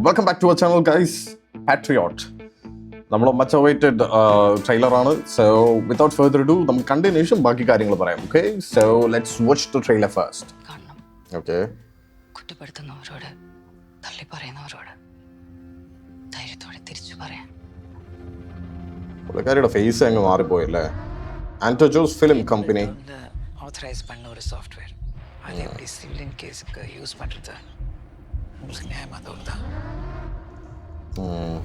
Welcome back to our channel guys. Patriot നമ്മൾ much awaited ട്രെയിലറാണ്. So without further ado നമുക്ക് കണ്ടതിന് ശേഷം ബാക്കി കാര്യങ്ങൾ പറയാം. Okay, so let's watch the trailer first. Okay, കുറ്റപ്പെടുത്തുന്നവരോട് തള്ളി പറയുന്നവരോട് ധൈര്യത്തോടെ തിരിച്ചു പറയാൻ. പുള്ളിക്കാരിയുടെ ഫേസ് അങ്ങ് മാറിപ്പോയല്ലേ. ആന്റോജോസ് ഫിലിം കമ്പനി ஆத்தரைஸ் பண்ண ஒரு சாஃப்ட்வேர். அது எப்படி சிவிலியன் கேஸுக்கு யூஸ் பண்ணுறது உங்களுக்கு நியாயமாக தோணுதா?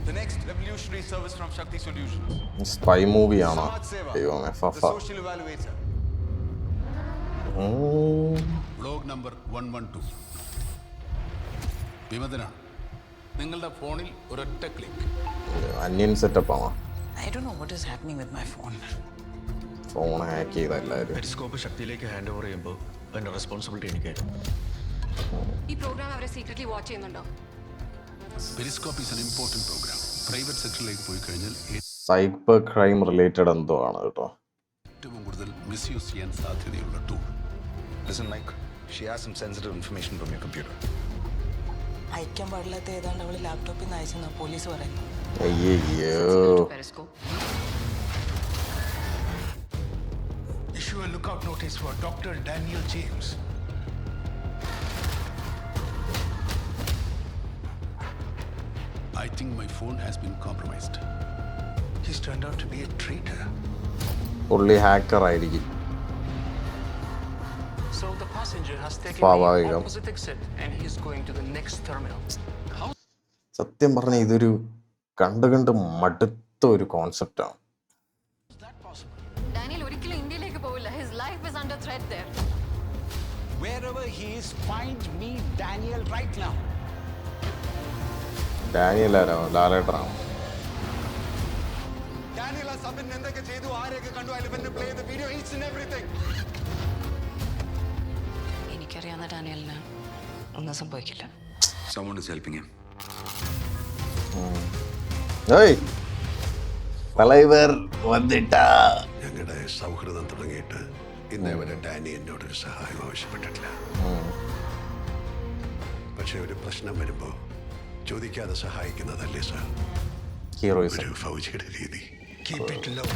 The next revolutionary service from Shakti Solutions. Spy മൂവിയാണോ? Smart Seva, ദൈവമേ, the Fafa. social evaluator. Blog number 112. വിമതനാണ്. നിങ്ങളുടെ ഫോണിൽ ഒരൊറ്റ ക്ലിക്ക്. അന്യൻ സെറ്റപ്പ് ആണോ? I don't know what is happening with my phone. Phone hack ചെയ്ത എല്ലാവരും. പെരിസ്കോപ്പ് ശക്തിയിലേക്ക് ഹാൻഡ് ഓവർ ചെയ്യുമ്പോൾ അതിൻ്റെ റെസ്പോൺസിബിലിറ്റി എനിക്കായിരുന്നു. ഈ പ്രോഗ്രാം അവരെ സീക്രട്ട്ലി വാച്ച് ചെയ്യുന്നുണ്ടോ? Periscope is an important program. Private സെക്ഷനിലേക്ക് പോയി കഴിഞ്ഞാൽ സൈബർ ക്രൈം റിലേറ്റഡ് എന്തോ ആണ് കേട്ടോ. ഏറ്റവും കൂടുതൽ മിസ്യൂസ് ചെയ്യാൻ സാധ്യതയുള്ള tool. Listen, Mike, she has some sensitive information from your computer. അയക്കാൻ പാടില്ലാത്ത ഏതാണ്ട് അവൾ ലാപ്ടോപ്പിൽ നിന്ന് അയച്ചെന്നാ പോലീസ് പറയുന്നു. അയ്യോ, Periscope. Issue a lookout notice for Dr. Daniel James. I think my phone has been compromised. He's turned out to be a traitor. പുള്ളി hacker ആയിരിക്കും. So the passenger has taken സ്വാഭാവികം. the opposite exit and he is going to the next terminal. സത്യം പറഞ്ഞ ഇതൊരു കണ്ട് മടുത്ത ഒരു കോൺസെപ്റ്റാണ്. Daniel ഒരിക്കലും ഇന്ത്യയിലേക്ക് പോവില്ല. His life is under threat there. Wherever he is, find me Daniel right now. Daniel ആരോ ലാലേട്ടനാണോ? Daniel ആ സബിൻ എന്തൊക്കെ ചെയ്തു, ആരെയൊക്കെ കണ്ടു, അതിൽ പ്ലേ ചെയ്ത വീഡിയോ, ഈച്ച് ആൻഡ് എവരിതിങ്. എനിക്കറിയാവുന്ന ഡാനിയലിന് ഒന്നും സംഭവിക്കില്ല. Someone is helping him. ഏയ്, തലൈവർ വന്നിട്ടാ. ഞങ്ങളുടെ സൗഹൃദം തുടങ്ങിയിട്ട് ഇന്നേ വരെ ഡാനി എന്നോടൊരു സഹായം ആവശ്യപ്പെട്ടിട്ടില്ല. പക്ഷെ ഒരു പ്രശ്നം വരുമ്പോൾ ചോദിക്കാതെ സഹായിക്കുന്നതല്ലേ സാർ ഹീറോയിസം. ഒരു ഫൗജിയുടെ രീതി. Keep it low.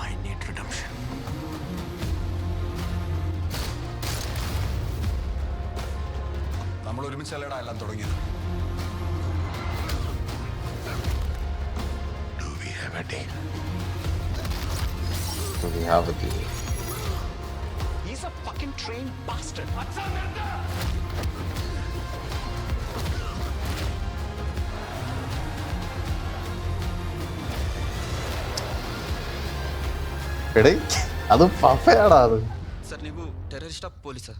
I need redemption. നമ്മൾ ഒരുമിച്ചല്ലടാ എല്ലാം തുടങ്ങിയത്. Do we have a deal? Do we have a deal? He's a fucking trained bastard. എടേ, അത് പഫയാടാ അത്. സർ, ನೀವು ಟೆರರಿಸ್ಟಾ ಪೊಲೀಸಾ?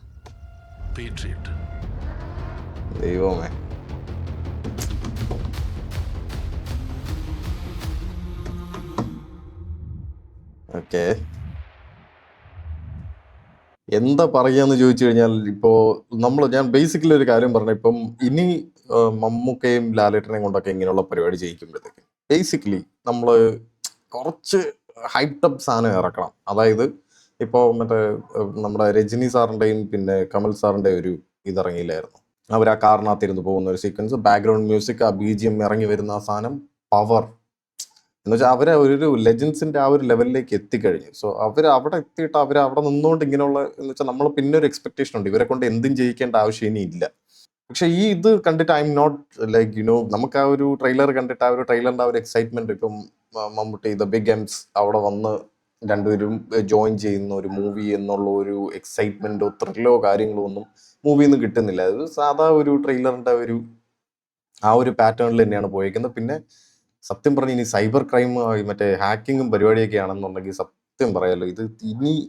Patriot. ദൈവമേ. ഓക്കെ, എന്താ പറയാന്ന് ചോദിച്ചു കഴിഞ്ഞാൽ ഇപ്പോൾ ഞാൻ ബേസിക്കലി ഒരു കാര്യം പറഞ്ഞ, ഇപ്പം ഇനി മമ്മൂക്കയും ലാലേട്ടനെയും കൊണ്ടൊക്കെ ഇങ്ങനെയുള്ള പരിപാടി ചെയ്യിക്കുമ്പോഴത്തേക്ക് ബേസിക്കലി നമ്മൾ കുറച്ച് ഹൈപ്ഡപ്പ് സാധനം ഇറക്കണം. അതായത് ഇപ്പോൾ മറ്റേ നമ്മുടെ രജനി സാറിൻ്റെയും പിന്നെ കമൽ സാറിൻ്റെ ഒരു ഇതിറങ്ങിയില്ലായിരുന്നു. അവർ ആ കാറിനകത്തിരുന്ന് പോകുന്ന ഒരു സീക്വൻസ്, ബാക്ക്ഗ്രൗണ്ട് മ്യൂസിക്, ആ BGM ഇറങ്ങി വരുന്ന ആ സാധനം പവർ എന്ന് വെച്ചാൽ അവരെ ഒരു ലെജൻസിന്റെ ആ ഒരു ലെവലിലേക്ക് എത്തിക്കഴിഞ്ഞു. സോ അവർ അവിടെ എത്തിയിട്ട് അവർ അവിടെ നിന്നുകൊണ്ട് ഇങ്ങനെയുള്ള എന്ന് വെച്ചാൽ നമ്മൾ പിന്നെ ഒരു എക്സ്പെക്ടേഷൻ ഉണ്ട് ഇവരെ കൊണ്ട് എന്തും ചെയ്യിക്കേണ്ട ആവശ്യം ഇനി ഇല്ല. പക്ഷെ ഈ ഇത് കണ്ടിട്ട് ഐ എം നോട്ട് ലൈക്ക് നമുക്ക് ആ ഒരു ട്രെയിലർ കണ്ടിട്ട് ആ ഒരു ട്രെയിലറിന്റെ ആ ഒരു എക്സൈറ്റ്മെന്റ്, ഇപ്പം മമ്മൂട്ടി ദ ബിഗ് എംസ് അവിടെ വന്ന് രണ്ടുപേരും ജോയിൻ ചെയ്യുന്ന ഒരു മൂവി എന്നുള്ള ഒരു എക്സൈറ്റ്മെന്റോ ത്രില്ലോ കാര്യങ്ങളോ ഒന്നും മൂവിയിൽ നിന്ന് കിട്ടുന്നില്ല. അത് സാധാ ഒരു ട്രെയിലറിന്റെ ആ ഒരു പാറ്റേണിൽ തന്നെയാണ് പോയേക്കുന്നത്. പിന്നെ സത്യം പറഞ്ഞ് ഇനി സൈബർ ക്രൈം മറ്റേ ഹാക്കിങ്ങും പരിപാടിയൊക്കെ ആണെന്നുണ്ടെങ്കിൽ സത്യം പറയാലോ, ഇത്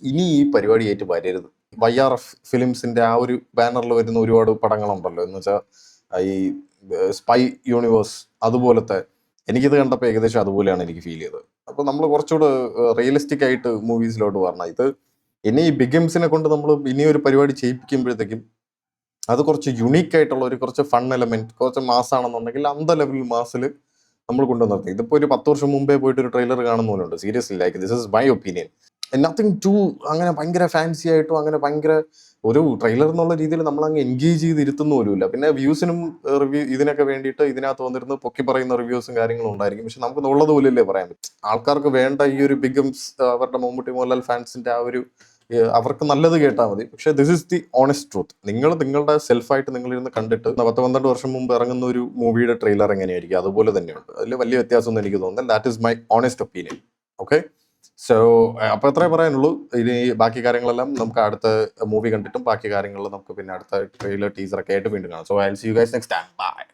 ഇനി ഈ പരിപാടിയായിട്ട് വരരുത്. YRF ഫിലിംസിന്റെ ആ ഒരു ബാനറിൽ വരുന്ന ഒരുപാട് പടങ്ങളുണ്ടല്ലോ, എന്ന് വെച്ചാൽ ഈ സ്പൈ യൂണിവേഴ്സ് അതുപോലത്തെ, എനിക്കിത് കണ്ടപ്പോൾ ഏകദേശം അതുപോലെയാണ് എനിക്ക് ഫീൽ ചെയ്തത്. അപ്പോൾ നമ്മൾ കുറച്ചുകൂടെ റിയലിസ്റ്റിക് ആയിട്ട് മൂവീസിലോട്ട് വരണം. ഇത് ഇനി ഈ ബിഗംസിനെ കൊണ്ട് നമ്മൾ ഇനി ഒരു പരിപാടി ചെയ്യിപ്പിക്കുമ്പോഴത്തേക്കും അത് കുറച്ച് യുണീക്ക് ആയിട്ടുള്ള ഒരു കുറച്ച് ഫൺ എലമെന്റ്, കുറച്ച് മാസാണെന്നുണ്ടെങ്കിൽ അന്ത ലെവൽ മാസിൽ നമ്മൾ കൊണ്ടുവന്നിരുന്നത്. ഇതിപ്പോൾ ഒരു 10 വർഷം മുമ്പേ പോയിട്ട് ഒരു ട്രെയിലർ കാണുന്ന പോലുണ്ട്. Seriously, like this is my opinion. Nothing to അങ്ങനെ ഭയങ്കര ഫാൻസി ആയിട്ടും അങ്ങനെ ഭയങ്കര ഒരു ട്രെയിലർ എന്നുള്ള രീതിയിൽ നമ്മളങ്ങ് എൻഗേജ് ചെയ്ത് ഇരുത്തുന്ന പോലുമില്ല. പിന്നെ വ്യൂസിനും റിവ്യൂ ഇതിനൊക്കെ വേണ്ടിയിട്ട് ഇതിനകത്ത് വന്നിരുന്ന് പൊക്കി പറയുന്ന റിവ്യൂസും കാര്യങ്ങളും ഉണ്ടായിരിക്കും. പക്ഷെ നമുക്ക് ഉള്ളത് പോലെയല്ലേ പറയാൻ പറ്റും. ആൾക്കാർക്ക് വേണ്ട ഈ ഒരു ബിഗംസ് അവരുടെ മമ്മൂട്ടി മോഹൻലാൽ ഫാൻസിന്റെ ആ ഒരു അവർക്ക് നല്ലത് കേട്ടാൽ മതി. പക്ഷെ this is the honest truth. നിങ്ങൾ നിങ്ങളുടെ സെൽഫായിട്ട് നിങ്ങളിരുന്ന് കണ്ടിട്ട് 10-12 വർഷം മുമ്പ് ഇറങ്ങുന്ന ഒരു മൂവിയുടെ ട്രെയിലർ എങ്ങനെയായിരിക്കും അതുപോലെ തന്നെയുണ്ട്. അതിൽ വലിയ വ്യത്യാസമൊന്നും എനിക്ക് തോന്നുന്നില്ല. That is my honest opinion. Okay, so അപ്പോൾ അത്രേ പറയാനുള്ളൂ. ഇനി ബാക്കി കാര്യങ്ങളെല്ലാം നമുക്ക് അടുത്ത മൂവി കണ്ടിട്ടും ബാക്കി കാര്യങ്ങളിൽ നമുക്ക് പിന്നെ അടുത്ത ട്രെയിലർ ടീസറൊക്കെ ആയിട്ട് വീണ്ടും കാണാം. So I will see you guys next time. By.